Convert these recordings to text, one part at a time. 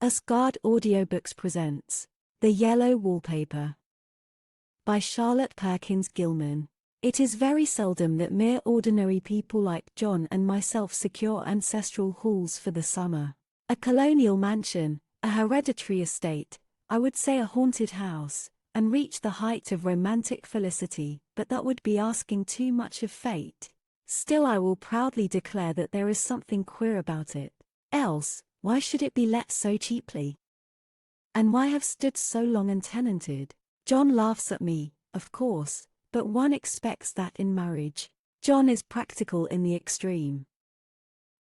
Asgard Audiobooks presents The Yellow Wallpaper by Charlotte Perkins Gilman. It is very seldom that mere ordinary people like John and myself secure ancestral halls for the summer. A colonial mansion, a hereditary estate, I would say a haunted house, and reach the height of romantic felicity, but that would be asking too much of fate. Still, I will proudly declare that there is something queer about it. Else, why should it be let so cheaply? And why have stood so long untenanted? John laughs at me, of course, but one expects that in marriage. John is practical in the extreme.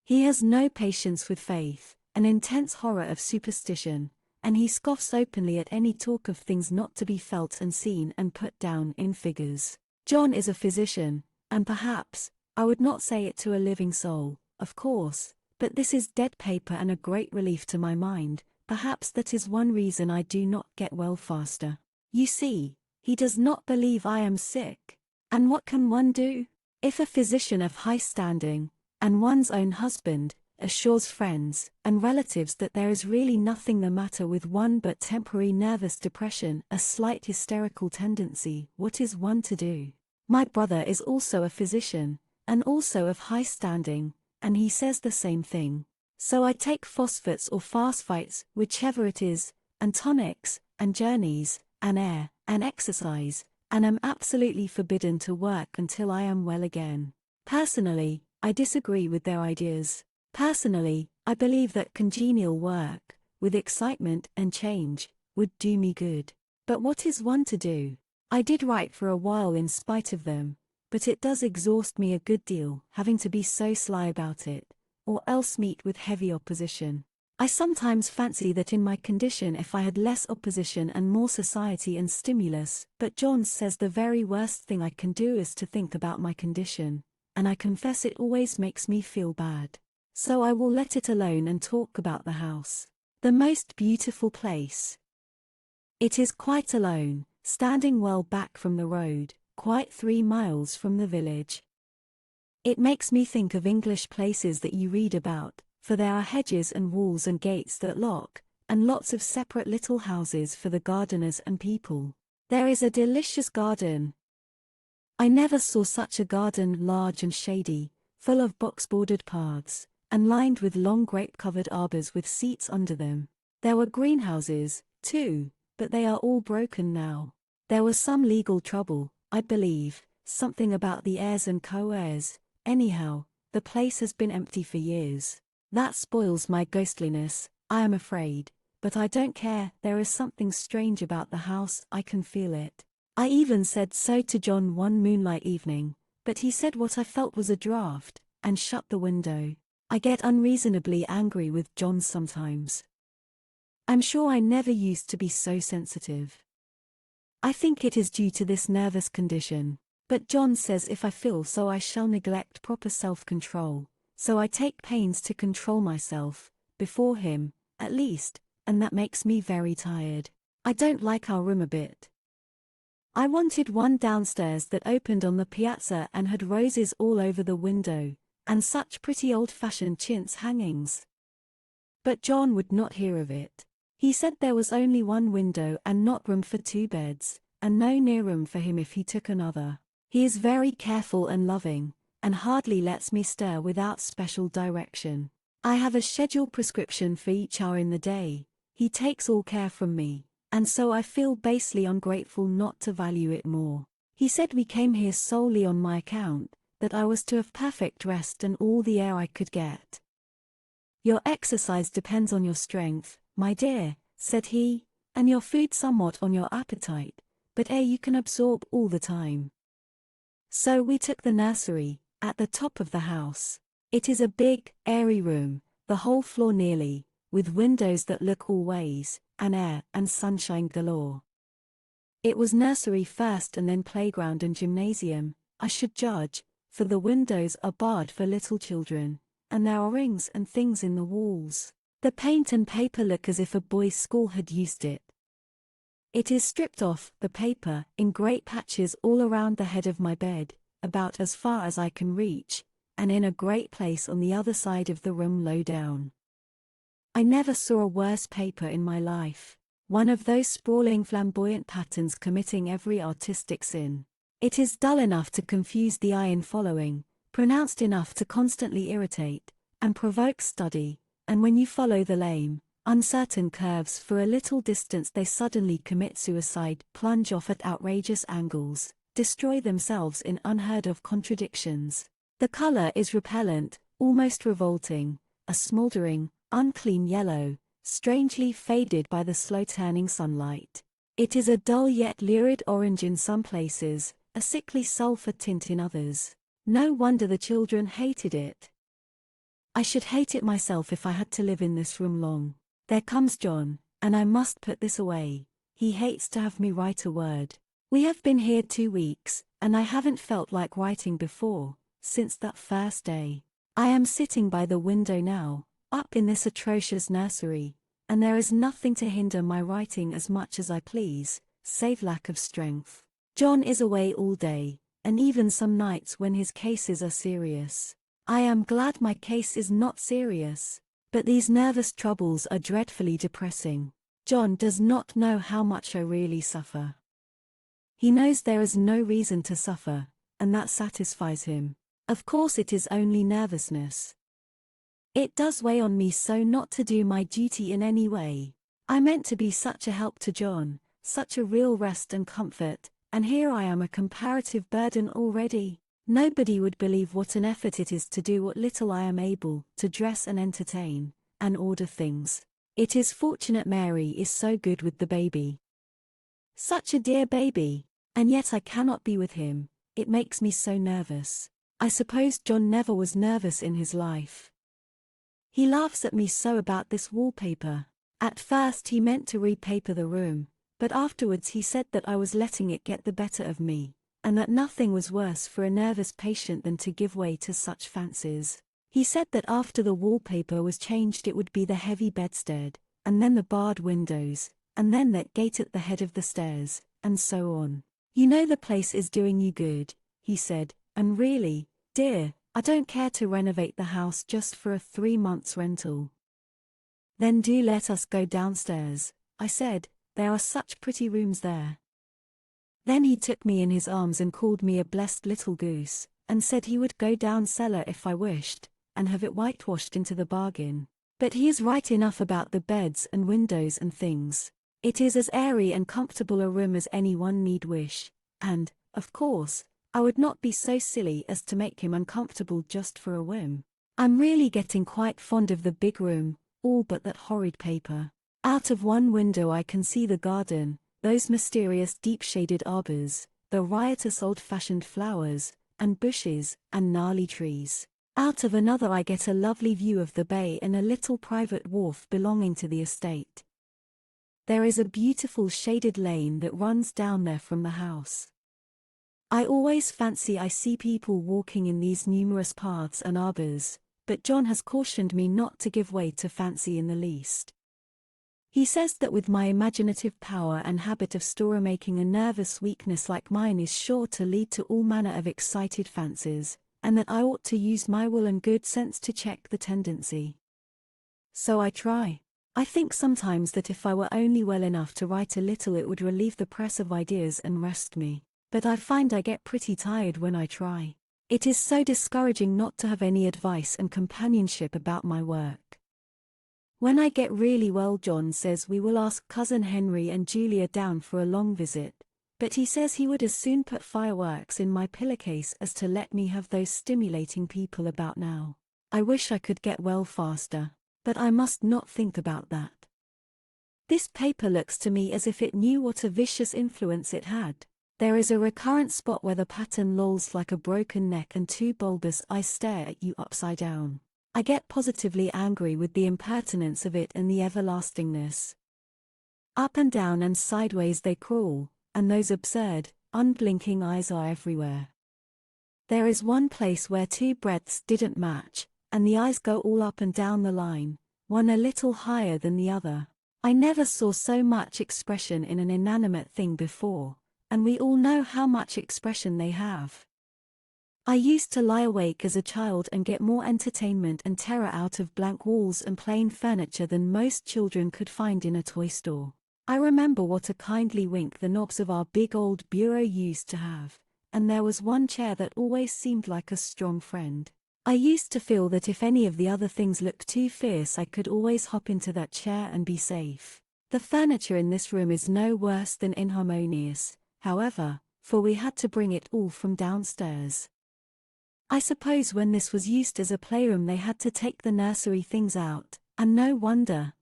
He has no patience with faith, an intense horror of superstition, and he scoffs openly at any talk of things not to be felt and seen and put down in figures. John is a physician, and perhaps, I would not say it to a living soul, of course, but this is dead paper and a great relief to my mind. Perhaps that is one reason I do not get well faster. You see, he does not believe I am sick. And what can one do? If a physician of high standing, and one's own husband, assures friends and relatives that there is really nothing the matter with one but temporary nervous depression, a slight hysterical tendency, what is one to do? My brother is also a physician, and also of high standing, and he says the same thing. So I take phosphates or fast fights, whichever it is, and tonics, and journeys, and air, and exercise, and am absolutely forbidden to work until I am well again. Personally, I disagree with their ideas. Personally, I believe that congenial work, with excitement and change, would do me good. But what is one to do? I did write for a while in spite of them, but it does exhaust me a good deal, having to be so sly about it, or else meet with heavy opposition. I sometimes fancy that in my condition if I had less opposition and more society and stimulus, but John says the very worst thing I can do is to think about my condition, and I confess it always makes me feel bad. So I will let it alone and talk about the house. The most beautiful place. It is quite alone, standing well back from the road, quite 3 miles from the village. It makes me think of English places that you read about, for there are hedges and walls and gates that lock, and lots of separate little houses for the gardeners and people. There is a delicious garden. I never saw such a garden, large and shady, full of box-bordered paths, and lined with long grape-covered arbors with seats under them. There were greenhouses, too, but they are all broken now. There was some legal trouble, I believe, something about the heirs and co-heirs. Anyhow, the place has been empty for years. That spoils my ghostliness, I am afraid, but I don't care. There is something strange about the house, I can feel it. I even said so to John one moonlight evening, but he said what I felt was a draught, and shut the window. I get unreasonably angry with John sometimes. I'm sure I never used to be so sensitive. I think it is due to this nervous condition, but John says if I feel so I shall neglect proper self-control, so I take pains to control myself, before him, at least, and that makes me very tired. I don't like our room a bit. I wanted one downstairs that opened on the piazza and had roses all over the window, and such pretty old-fashioned chintz hangings. But John would not hear of it. He said there was only one window and not room for 2 beds, and no near room for him if he took another. He is very careful and loving, and hardly lets me stir without special direction. I have a scheduled prescription for each hour in the day. He takes all care from me, and so I feel basely ungrateful not to value it more. He said we came here solely on my account, that I was to have perfect rest and all the air I could get. Your exercise depends on your strength, my dear, said he, and your food somewhat on your appetite, but air you can absorb all the time. So we took the nursery, at the top of the house. It is a big, airy room, the whole floor nearly, with windows that look all ways, and air and sunshine galore. It was nursery first and then playground and gymnasium, I should judge, for the windows are barred for little children, and there are rings and things in the walls. The paint and paper look as if a boys' school had used it. It is stripped off, the paper, in great patches all around the head of my bed, about as far as I can reach, and in a great place on the other side of the room low down. I never saw a worse paper in my life. One of those sprawling flamboyant patterns committing every artistic sin. It is dull enough to confuse the eye in following, pronounced enough to constantly irritate, and provoke study, and when you follow the lame, uncertain curves for a little distance they suddenly commit suicide, plunge off at outrageous angles, destroy themselves in unheard-of contradictions. The color is repellent, almost revolting, a smoldering, unclean yellow, strangely faded by the slow-turning sunlight. It is a dull yet lurid orange in some places, a sickly sulfur tint in others. No wonder the children hated it. I should hate it myself if I had to live in this room long. There comes John, and I must put this away. He hates to have me write a word. We have been here 2 weeks, and I haven't felt like writing before, since that first day. I am sitting by the window now, up in this atrocious nursery, and there is nothing to hinder my writing as much as I please, save lack of strength. John is away all day, and even some nights when his cases are serious. I am glad my case is not serious, but these nervous troubles are dreadfully depressing. John does not know how much I really suffer. He knows there is no reason to suffer, and that satisfies him. Of course it is only nervousness. It does weigh on me so not to do my duty in any way. I meant to be such a help to John, such a real rest and comfort, and here I am a comparative burden already. Nobody would believe what an effort it is to do what little I am able, to dress and entertain, and order things. It is fortunate Mary is so good with the baby. Such a dear baby, and yet I cannot be with him, it makes me so nervous. I suppose John never was nervous in his life. He laughs at me so about this wallpaper. At first he meant to repaper the room, but afterwards he said that I was letting it get the better of me, and that nothing was worse for a nervous patient than to give way to such fancies. He said that after the wallpaper was changed it would be the heavy bedstead, and then the barred windows, and then that gate at the head of the stairs, and so on. You know the place is doing you good, he said, and really, dear, I don't care to renovate the house just for a 3 months rental. Then do let us go downstairs, I said, there are such pretty rooms there. Then he took me in his arms and called me a blessed little goose, and said he would go down cellar if I wished, and have it whitewashed into the bargain. But he is right enough about the beds and windows and things. It is as airy and comfortable a room as anyone need wish, and, of course, I would not be so silly as to make him uncomfortable just for a whim. I'm really getting quite fond of the big room, all but that horrid paper. Out of one window I can see the garden, those mysterious deep-shaded arbors, the riotous old-fashioned flowers, and bushes, and gnarly trees. Out of another I get a lovely view of the bay and a little private wharf belonging to the estate. There is a beautiful shaded lane that runs down there from the house. I always fancy I see people walking in these numerous paths and arbors, but John has cautioned me not to give way to fancy in the least. He says that with my imaginative power and habit of story-making a nervous weakness like mine is sure to lead to all manner of excited fancies, and that I ought to use my will and good sense to check the tendency. So I try. I think sometimes that if I were only well enough to write a little it would relieve the press of ideas and rest me, but I find I get pretty tired when I try. It is so discouraging not to have any advice and companionship about my work. When I get really well, John says we will ask Cousin Henry and Julia down for a long visit, but he says he would as soon put fireworks in my pillowcase as to let me have those stimulating people about now. I wish I could get well faster, but I must not think about that. This paper looks to me as if it knew what a vicious influence it had. There is a recurrent spot where the pattern lolls like a broken neck and 2 bulbous eyes stare at you upside down. I get positively angry with the impertinence of it and the everlastingness. Up and down and sideways they crawl, and those absurd, unblinking eyes are everywhere. There is one place where 2 breadths didn't match, and the eyes go all up and down the line, one a little higher than the other. I never saw so much expression in an inanimate thing before, and we all know how much expression they have. I used to lie awake as a child and get more entertainment and terror out of blank walls and plain furniture than most children could find in a toy store. I remember what a kindly wink the knobs of our big old bureau used to have, and there was one chair that always seemed like a strong friend. I used to feel that if any of the other things looked too fierce, I could always hop into that chair and be safe. The furniture in this room is no worse than inharmonious, however, for we had to bring it all from downstairs. I suppose when this was used as a playroom they had to take the nursery things out, and no wonder.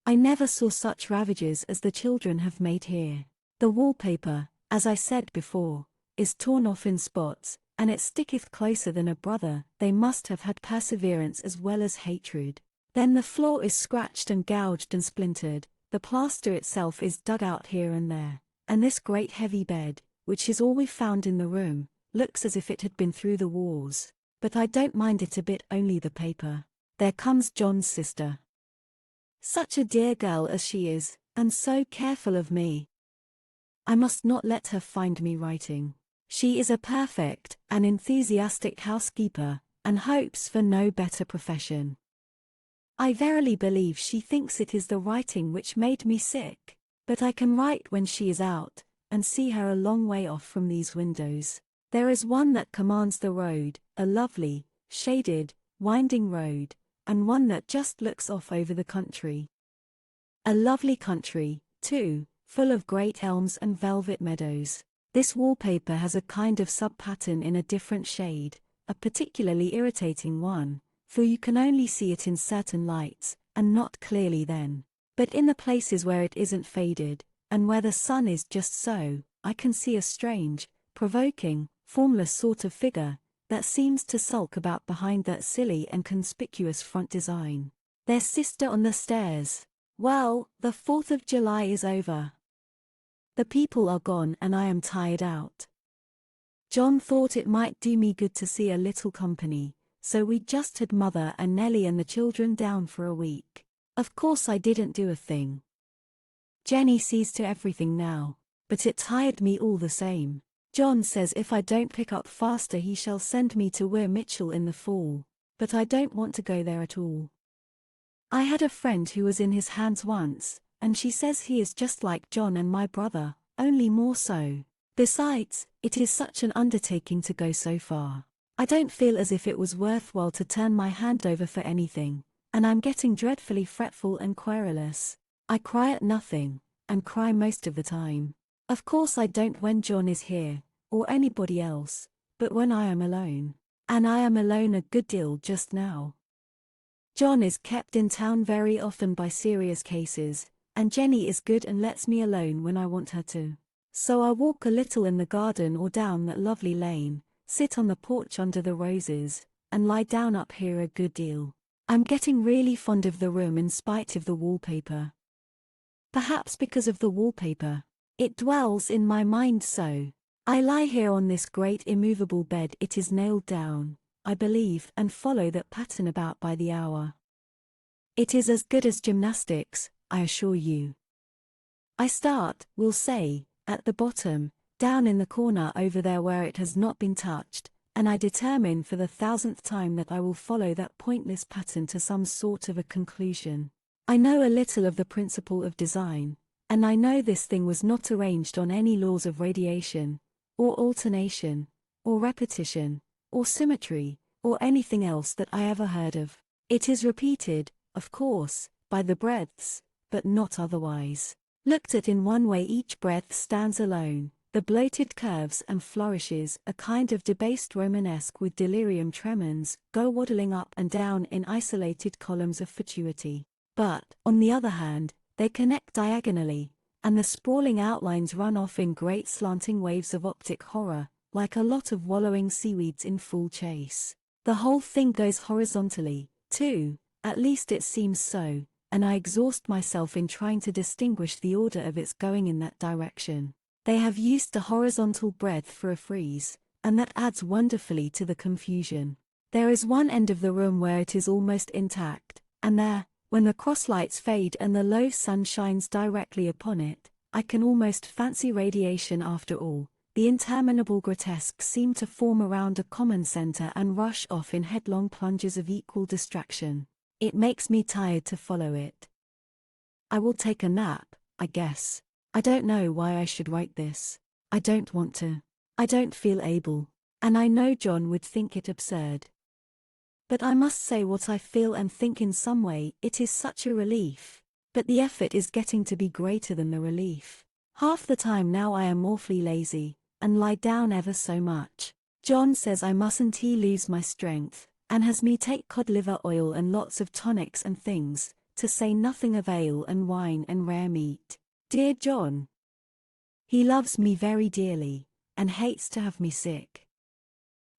I never saw such ravages as the children have made here. The wallpaper, as I said before, is torn off in spots, and it sticketh closer than a brother. They must have had perseverance as well as hatred. Then the floor is scratched and gouged and splintered, the plaster itself is dug out here and there, and this great heavy bed, which is all we found in the room, looks as if it had been through the wars. But I don't mind it a bit, only the paper. There comes John's sister. Such a dear girl as she is, and so careful of me. I must not let her find me writing. She is a perfect and enthusiastic housekeeper, and hopes for no better profession. I verily believe she thinks it is the writing which made me sick, but I can write when she is out, and see her a long way off from these windows. There is one that commands the road, a lovely, shaded, winding road, and one that just looks off over the country. A lovely country, too, full of great elms and velvet meadows. This wallpaper has a kind of sub-pattern in a different shade, a particularly irritating one, for you can only see it in certain lights, and not clearly then. But in the places where it isn't faded, and where the sun is just so, I can see a strange, provoking, formless sort of figure, that seems to sulk about behind that silly and conspicuous front design. Their sister on the stairs. Well, the 4th of July is over. The people are gone and I am tired out. John thought it might do me good to see a little company, so we just had Mother and Nellie and the children down for a week. Of course I didn't do a thing. Jenny sees to everything now, but it tired me all the same. John says if I don't pick up faster he shall send me to Weir Mitchell in the fall, but I don't want to go there at all. I had a friend who was in his hands once, and she says he is just like John and my brother, only more so. Besides, it is such an undertaking to go so far. I don't feel as if it was worthwhile to turn my hand over for anything, and I'm getting dreadfully fretful and querulous. I cry at nothing, and cry most of the time. Of course I don't when John is here, or anybody else, but when I am alone. And I am alone a good deal just now. John is kept in town very often by serious cases, and Jenny is good and lets me alone when I want her to. So I walk a little in the garden or down that lovely lane, sit on the porch under the roses, and lie down up here a good deal. I'm getting really fond of the room in spite of the wallpaper. Perhaps because of the wallpaper. It dwells in my mind so. I lie here on this great immovable bed, it is nailed down, I believe, and follow that pattern about by the hour. It is as good as gymnastics, I assure you. I start, we'll say, at the bottom, down in the corner over there where it has not been touched, and I determine for the 1000th time that I will follow that pointless pattern to some sort of a conclusion. I know a little of the principle of design, and I know this thing was not arranged on any laws of radiation, or alternation, or repetition, or symmetry, or anything else that I ever heard of. It is repeated, of course, by the breadths, but not otherwise. Looked at in one way each breadth stands alone, the bloated curves and flourishes, a kind of debased Romanesque with delirium tremens, go waddling up and down in isolated columns of fatuity. But, on the other hand, they connect diagonally, and the sprawling outlines run off in great slanting waves of optic horror, like a lot of wallowing seaweeds in full chase. The whole thing goes horizontally, too, at least it seems so, and I exhaust myself in trying to distinguish the order of its going in that direction. They have used the horizontal breadth for a frieze, and that adds wonderfully to the confusion. There is one end of the room where it is almost intact, and there, when the cross-lights fade and the low sun shines directly upon it, I can almost fancy radiation after all, The interminable grotesques seem to form around a common center and rush off in headlong plunges of equal distraction. It makes me tired to follow it. I will take a nap, I guess. I don't know why I should write this. I don't want to. I don't feel able. And I know John would think it absurd. But I must say what I feel and think in some way. It is such a relief. But the effort is getting to be greater than the relief. Half the time now I am awfully lazy, and lie down ever so much. John says I mustn't lose my strength, and has me take cod liver oil and lots of tonics and things, to say nothing of ale and wine and rare meat. Dear John. He loves me very dearly, and hates to have me sick.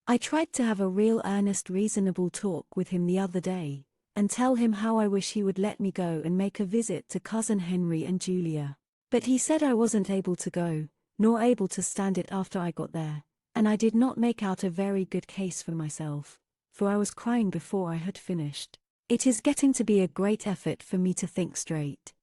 I tried to have a real earnest reasonable talk with him the other day, and tell him how I wish he would let me go and make a visit to Cousin Henry and Julia. But he said I wasn't able to go, nor able to stand it after I got there, and I did not make out a very good case for myself, for I was crying before I had finished. It is getting to be a great effort for me to think straight.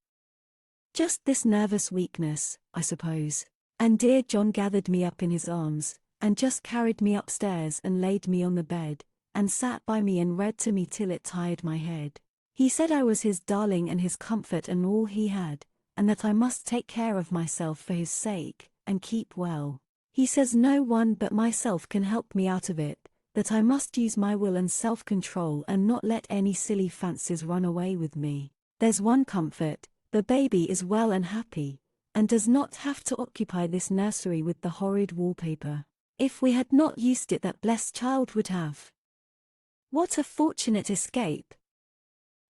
Just this nervous weakness, I suppose. And dear John gathered me up in his arms, and just carried me upstairs and laid me on the bed, and sat by me and read to me till it tired my head. He said I was his darling and his comfort and all he had, and that I must take care of myself for his sake, and keep well. He says no one but myself can help me out of it, that I must use my will and self-control and not let any silly fancies run away with me. There's one comfort, the baby is well and happy, and does not have to occupy this nursery with the horrid wallpaper. If we had not used it, that blessed child would have. What a fortunate escape!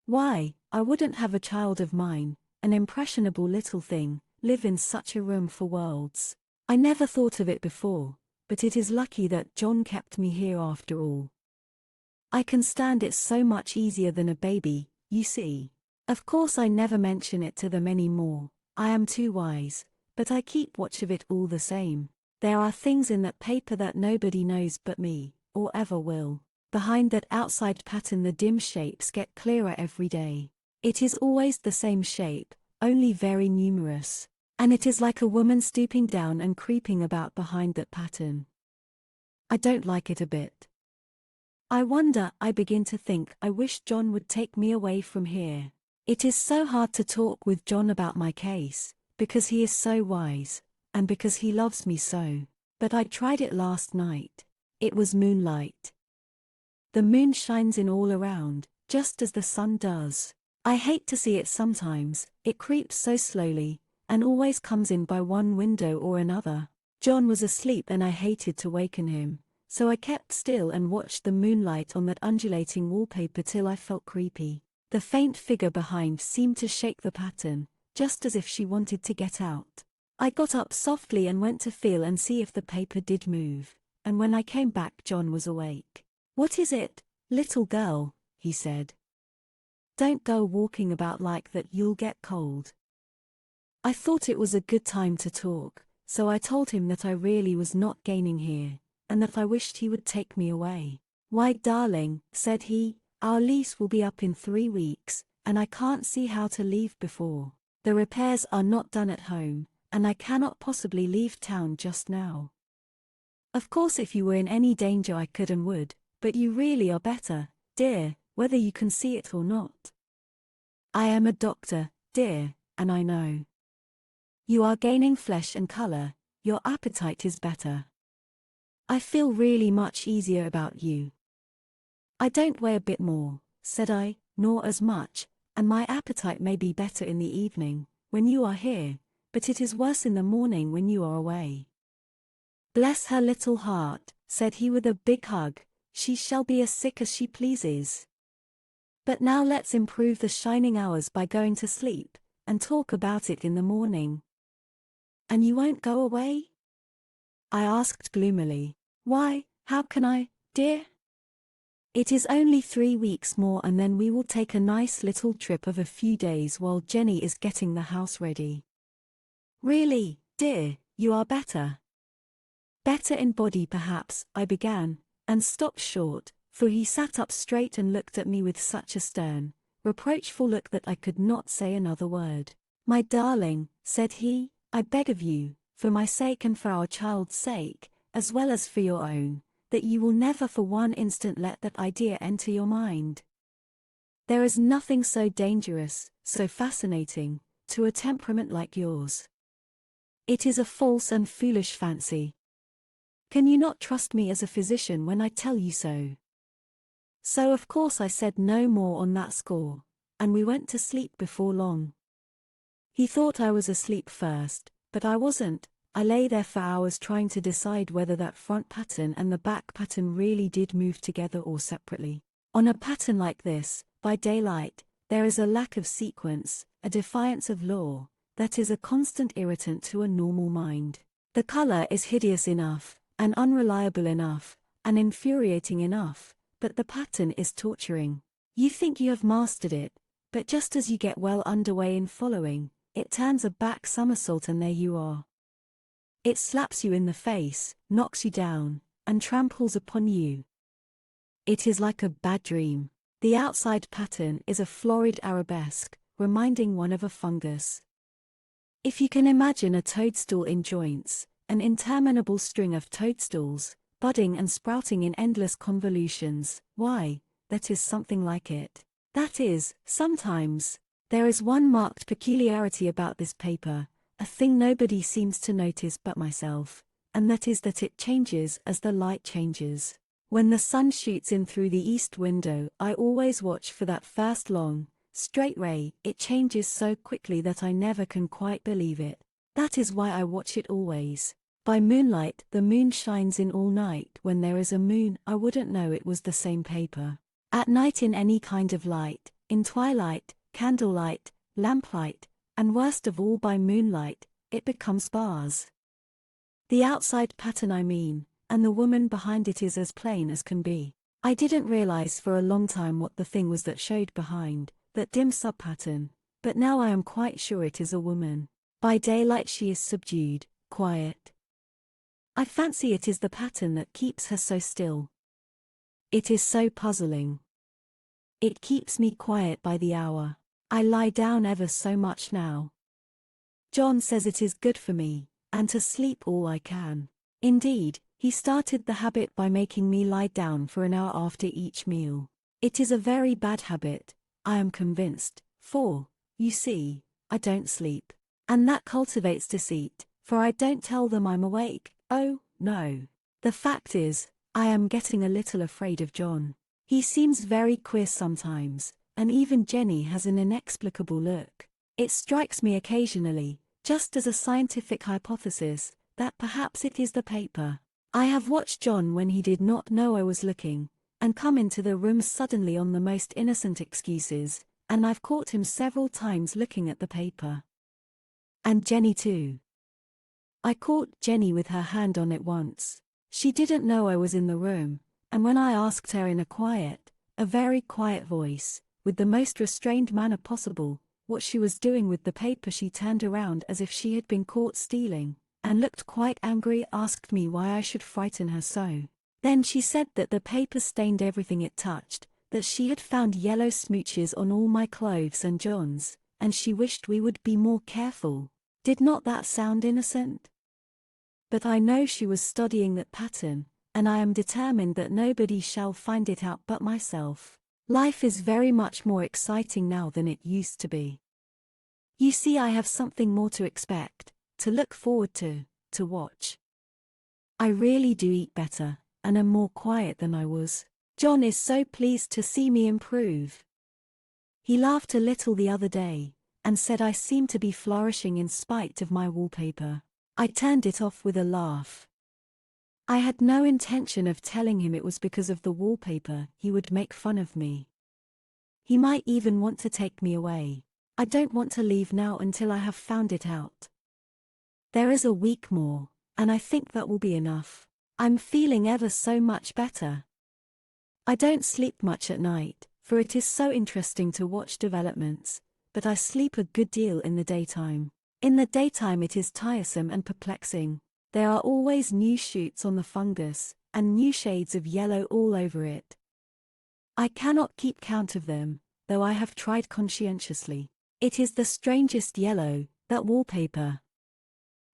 Why, I wouldn't have a child of mine, an impressionable little thing, live in such a room for worlds. I never thought of it before, but it is lucky that John kept me here after all. I can stand it so much easier than a baby, you see. Of course I never mention it to them any more, I am too wise, but I keep watch of it all the same. There are things in that paper that nobody knows but me, or ever will. Behind that outside pattern the dim shapes get clearer every day. It is always the same shape, only very numerous. And it is like a woman stooping down and creeping about behind that pattern. I don't like it a bit. I wonder, I begin to think, I wish John would take me away from here. It is so hard to talk with John about my case, because he is so wise, and because he loves me so. But I tried it last night. It was moonlight. The moon shines in all around, just as the sun does. I hate to see it sometimes, it creeps so slowly, and always comes in by one window or another. John was asleep and I hated to waken him, so I kept still and watched the moonlight on that undulating wallpaper till I felt creepy. The faint figure behind seemed to shake the pattern, just as if she wanted to get out. I got up softly and went to feel and see if the paper did move, and when I came back John was awake. "What is it, little girl?" he said. "Don't go walking about like that, you'll get cold." I thought it was a good time to talk, so I told him that I really was not gaining here, and that I wished he would take me away. "Why, darling," said he, "our lease will be up in 3 weeks, and I can't see how to leave before. The repairs are not done at home, and I cannot possibly leave town just now. Of course if you were in any danger I could and would, but you really are better, dear, whether you can see it or not. I am a doctor, dear, and I know. You are gaining flesh and color, your appetite is better. I feel really much easier about you. I don't weigh a bit more," said I, "nor as much, and my appetite may be better in the evening, when you are here, but it is worse in the morning when you are away." "Bless her little heart," said he with a big hug, "she shall be as sick as she pleases. But now let's improve the shining hours by going to sleep, and talk about it in the morning." "And you won't go away?" I asked gloomily. "Why, how can I, dear? It is only 3 weeks more and then we will take a nice little trip of a few days while Jenny is getting the house ready." "Really, dear, you are better." "Better in body perhaps," I began, and stopped short, for he sat up straight and looked at me with such a stern, reproachful look that I could not say another word. "My darling," said he, "I beg of you, for my sake and for our child's sake, as well as for your own, that you will never for one instant let that idea enter your mind. There is nothing so dangerous, so fascinating, to a temperament like yours. It is a false and foolish fancy. Can you not trust me as a physician when I tell you so? So of course I said no more on that score, and we went to sleep before long. He thought I was asleep first, but I wasn't. I lay there for hours trying to decide whether that front pattern and the back pattern really did move together or separately. On a pattern like this, by daylight, there is a lack of sequence, a defiance of law, that is a constant irritant to a normal mind. The color is hideous enough, and unreliable enough, and infuriating enough, but the pattern is torturing. You think you have mastered it, but just as you get well underway in following, it turns a back somersault and there you are. It slaps you in the face, knocks you down, and tramples upon you. It is like a bad dream. The outside pattern is a florid arabesque, reminding one of a fungus. If you can imagine a toadstool in joints, an interminable string of toadstools, budding and sprouting in endless convolutions, why, that is something like it. That is, sometimes. There is one marked peculiarity about this paper, a thing nobody seems to notice but myself, and that is that it changes as the light changes. When the sun shoots in through the east window, I always watch for that first long, straight ray. It changes so quickly that I never can quite believe it. That is why I watch it always. By moonlight, the moon shines in all night. When there is a moon, I wouldn't know it was the same paper. At night, in any kind of light, in twilight, candlelight, lamplight, and worst of all by moonlight, it becomes bars. The outside pattern I mean, and the woman behind it is as plain as can be. I didn't realize for a long time what the thing was that showed behind, that dim sub-pattern, but now I am quite sure it is a woman. By daylight she is subdued, quiet. I fancy it is the pattern that keeps her so still. It is so puzzling. It keeps me quiet by the hour. I lie down ever so much now. John says it is good for me, and to sleep all I can. Indeed, he started the habit by making me lie down for an hour after each meal. It is a very bad habit, I am convinced, for, you see, I don't sleep. And that cultivates deceit, for I don't tell them I'm awake. Oh, no. The fact is, I am getting a little afraid of John. He seems very queer sometimes, and even Jenny has an inexplicable look. It strikes me occasionally, just as a scientific hypothesis, that perhaps it is the paper. I have watched John when he did not know I was looking, and come into the room suddenly on the most innocent excuses, and I've caught him several times looking at the paper. And Jenny too. I caught Jenny with her hand on it once. She didn't know I was in the room, and when I asked her in a very quiet voice, with the most restrained manner possible, what she was doing with the paper, she turned around as if she had been caught stealing, and looked quite angry, asked me why I should frighten her so. Then she said that the paper stained everything it touched, that she had found yellow smooches on all my clothes and John's, and she wished we would be more careful. Did not that sound innocent? But I know she was studying that pattern, and I am determined that nobody shall find it out but myself. Life is very much more exciting now than it used to be. You see, I have something more to expect, to look forward to watch. I really do eat better, and am more quiet than I was. John is so pleased to see me improve. He laughed a little the other day, and said I seemed to be flourishing in spite of my wallpaper. I turned it off with a laugh. I had no intention of telling him it was because of the wallpaper. He would make fun of me. He might even want to take me away. I don't want to leave now until I have found it out. There is a week more, and I think that will be enough. I'm feeling ever so much better. I don't sleep much at night, for it is so interesting to watch developments, but I sleep a good deal in the daytime. In the daytime it is tiresome and perplexing. There are always new shoots on the fungus, and new shades of yellow all over it. I cannot keep count of them, though I have tried conscientiously. It is the strangest yellow, that wallpaper.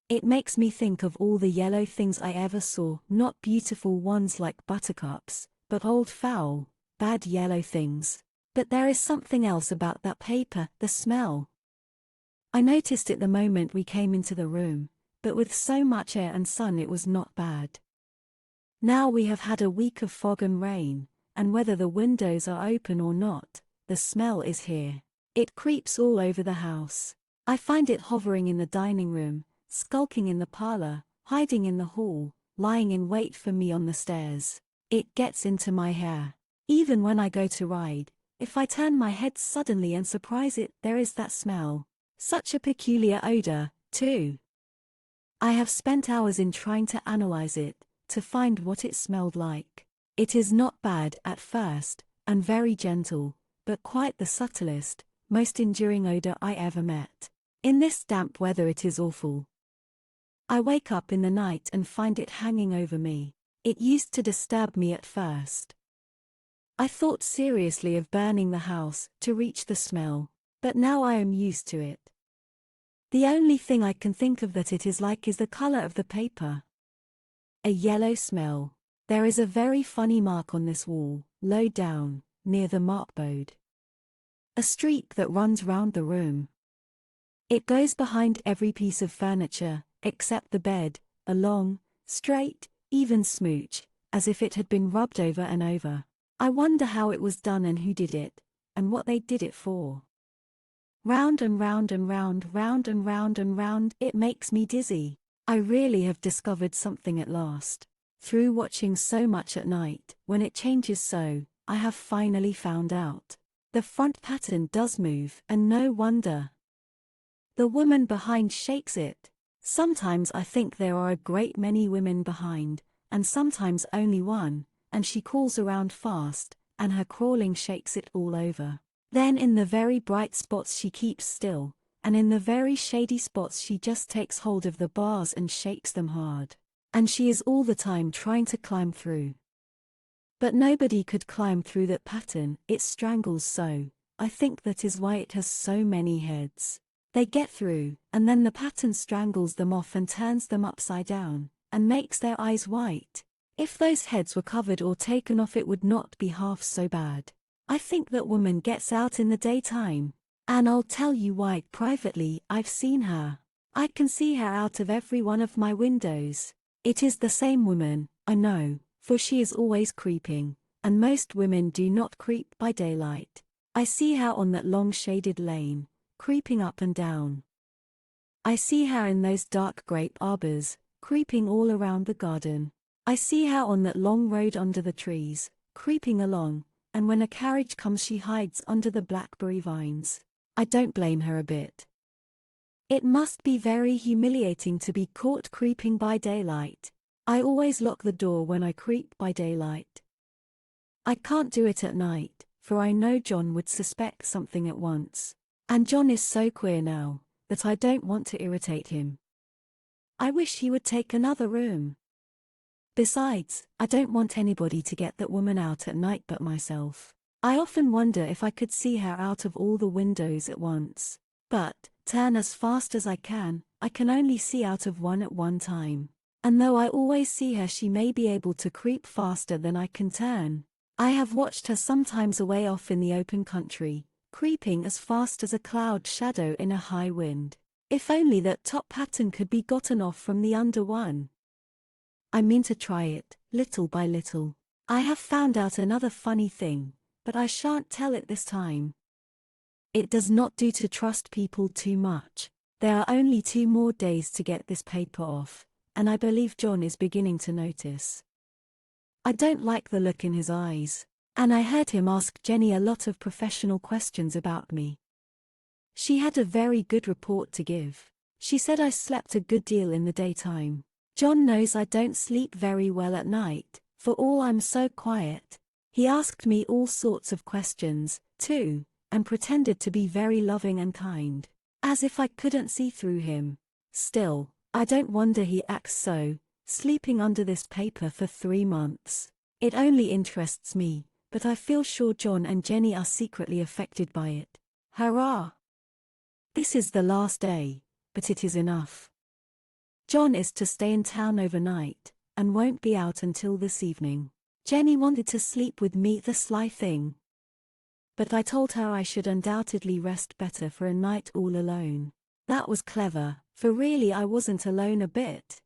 It makes me think of all the yellow things I ever saw, not beautiful ones like buttercups, but old foul, bad yellow things. But there is something else about that paper, the smell. I noticed it the moment we came into the room, but with so much air and sun it was not bad. Now we have had a week of fog and rain, and whether the windows are open or not, the smell is here. It creeps all over the house. I find it hovering in the dining room, skulking in the parlor, hiding in the hall, lying in wait for me on the stairs. It gets into my hair. Even when I go to ride, if I turn my head suddenly and surprise it, there is that smell. Such a peculiar odor, too. I have spent hours in trying to analyze it, to find what it smelled like. It is not bad at first, and very gentle, but quite the subtlest, most enduring odor I ever met. In this damp weather it is awful. I wake up in the night and find it hanging over me. It used to disturb me at first. I thought seriously of burning the house to reach the smell, but now I am used to it. The only thing I can think of that it is like is the color of the paper. A yellow smell. There is a very funny mark on this wall, low down, near the markboard. A streak that runs round the room. It goes behind every piece of furniture, except the bed, a long, straight, even smooch, as if it had been rubbed over and over. I wonder how it was done and who did it, and what they did it for. Round and round and round, round and round and round, it makes me dizzy. I really have discovered something at last. Through watching so much at night, when it changes so, I have finally found out. The front pattern does move, and no wonder. The woman behind shakes it. Sometimes I think there are a great many women behind, and sometimes only one, and she crawls around fast, and her crawling shakes it all over. Then in the very bright spots she keeps still, and in the very shady spots she just takes hold of the bars and shakes them hard. And she is all the time trying to climb through. But nobody could climb through that pattern, it strangles so. I think that is why it has so many heads. They get through, and then the pattern strangles them off and turns them upside down, and makes their eyes white. If those heads were covered or taken off it would not be half so bad. I think that woman gets out in the daytime. And I'll tell you why. Privately, I've seen her. I can see her out of every one of my windows. It is the same woman, I know, for she is always creeping, and most women do not creep by daylight. I see her on that long shaded lane, creeping up and down. I see her in those dark grape arbors, creeping all around the garden. I see her on that long road under the trees, creeping along, and when a carriage comes she hides under the blackberry vines. I don't blame her a bit. It must be very humiliating to be caught creeping by daylight. I always lock the door when I creep by daylight. I can't do it at night, for I know John would suspect something at once. And John is so queer now, that I don't want to irritate him. I wish he would take another room. Besides, I don't want anybody to get that woman out at night but myself. I often wonder if I could see her out of all the windows at once. But, turn as fast as I can only see out of one at one time. And though I always see her she may be able to creep faster than I can turn. I have watched her sometimes away off in the open country, creeping as fast as a cloud shadow in a high wind. If only that top pattern could be gotten off from the under one. I mean to try it, little by little. I have found out another funny thing, but I shan't tell it this time. It does not do to trust people too much. There are only 2 more days to get this paper off, and I believe John is beginning to notice. I don't like the look in his eyes, and I heard him ask Jenny a lot of professional questions about me. She had a very good report to give. She said I slept a good deal in the daytime. John knows I don't sleep very well at night, for all I'm so quiet. He asked me all sorts of questions, too, and pretended to be very loving and kind, as if I couldn't see through him. Still, I don't wonder he acts so, sleeping under this paper for 3 months. It only interests me, but I feel sure John and Jenny are secretly affected by it. Hurrah! This is the last day, but it is enough. John is to stay in town overnight, and won't be out until this evening. Jenny wanted to sleep with me, the sly thing. But I told her I should undoubtedly rest better for a night all alone. That was clever, for really I wasn't alone a bit.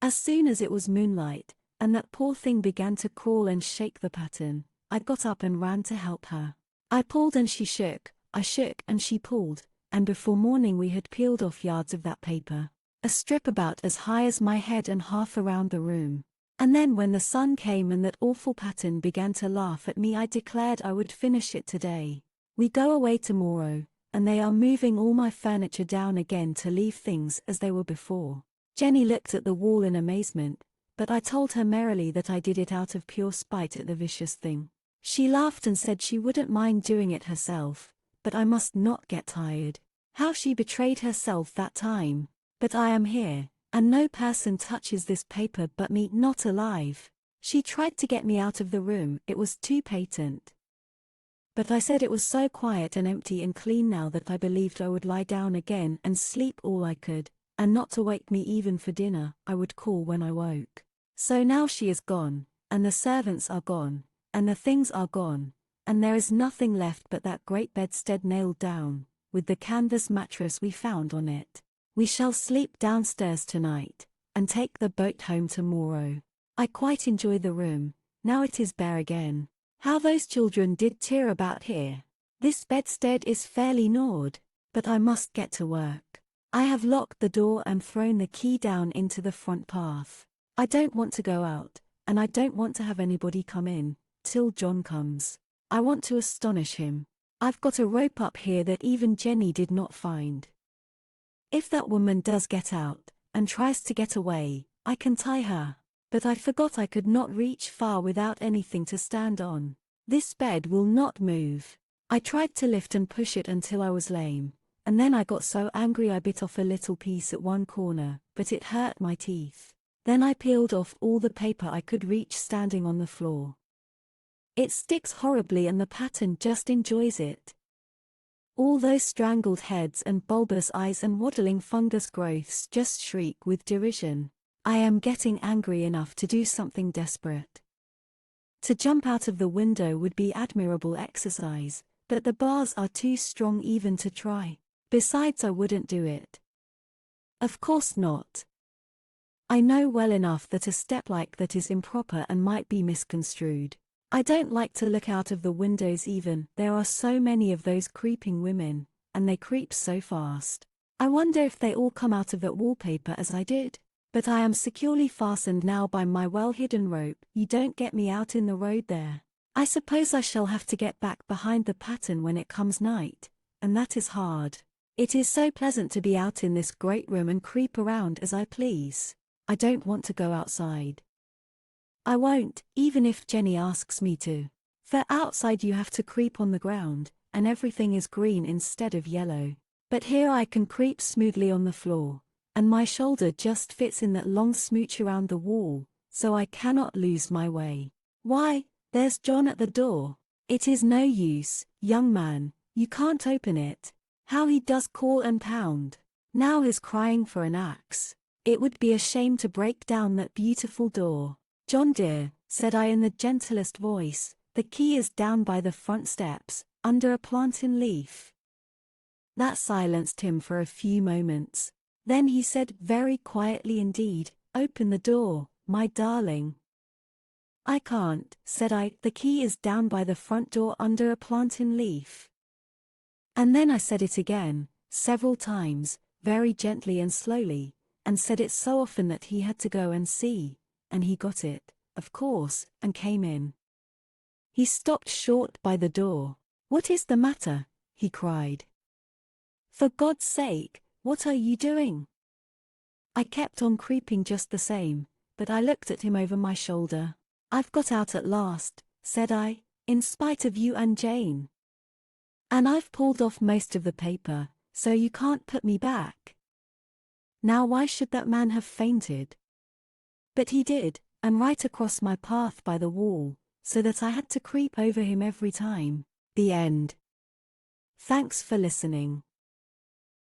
As soon as it was moonlight, and that poor thing began to crawl and shake the pattern, I got up and ran to help her. I pulled and she shook, I shook and she pulled, and before morning we had peeled off yards of that paper, a strip about as high as my head and half around the room. And then when the sun came and that awful pattern began to laugh at me, I declared I would finish it today. We go away tomorrow, and they are moving all my furniture down again to leave things as they were before. Jenny looked at the wall in amazement, but I told her merrily that I did it out of pure spite at the vicious thing. She laughed and said she wouldn't mind doing it herself, but I must not get tired. How she betrayed herself that time! But I am here, and no person touches this paper but me, not alive. She tried to get me out of the room, it was too patent. But I said it was so quiet and empty and clean now that I believed I would lie down again and sleep all I could, and not to wake me even for dinner, I would call when I woke. So now she is gone, and the servants are gone, and the things are gone, and there is nothing left but that great bedstead nailed down, with the canvas mattress we found on it. We shall sleep downstairs tonight, and take the boat home tomorrow. I quite enjoy the room, now it is bare again. How those children did tear about here. This bedstead is fairly gnawed, but I must get to work. I have locked the door and thrown the key down into the front path. I don't want to go out, and I don't want to have anybody come in, till John comes. I want to astonish him. I've got a rope up here that even Jenny did not find. If that woman does get out, and tries to get away, I can tie her. But I forgot I could not reach far without anything to stand on. This bed will not move. I tried to lift and push it until I was lame, and then I got so angry I bit off a little piece at one corner, but it hurt my teeth. Then I peeled off all the paper I could reach standing on the floor. It sticks horribly and the pattern just enjoys it. All those strangled heads and bulbous eyes and waddling fungus growths just shriek with derision. I am getting angry enough to do something desperate. To jump out of the window would be admirable exercise, but the bars are too strong even to try. Besides, I wouldn't do it. Of course not. I know well enough that a step like that is improper and might be misconstrued. I don't like to look out of the windows even, there are so many of those creeping women, and they creep so fast. I wonder if they all come out of that wallpaper as I did. But I am securely fastened now by my well-hidden rope, you don't get me out in the road there. I suppose I shall have to get back behind the pattern when it comes night, and that is hard. It is so pleasant to be out in this great room and creep around as I please. I don't want to go outside. I won't, even if Jenny asks me to. For outside you have to creep on the ground, and everything is green instead of yellow. But here I can creep smoothly on the floor, and my shoulder just fits in that long smooch around the wall, so I cannot lose my way. Why, there's John at the door. It is no use, young man, you can't open it. How he does call and pound. Now he's crying for an axe. It would be a shame to break down that beautiful door. John dear, said I in the gentlest voice, the key is down by the front steps, under a plantain leaf. That silenced him for a few moments. Then he said very quietly indeed, open the door, my darling. I can't, said I, the key is down by the front door under a plantain leaf. And then I said it again, several times, very gently and slowly, and said it so often that he had to go and see, and he got it, of course, and came in. He stopped short by the door. What is the matter? He cried. For God's sake, what are you doing? I kept on creeping just the same, but I looked at him over my shoulder. I've got out at last, said I, in spite of you and Jane. And I've pulled off most of the paper, so you can't put me back. Now why should that man have fainted? But he did, and right across my path by the wall, so that I had to creep over him every time. The end. Thanks for listening.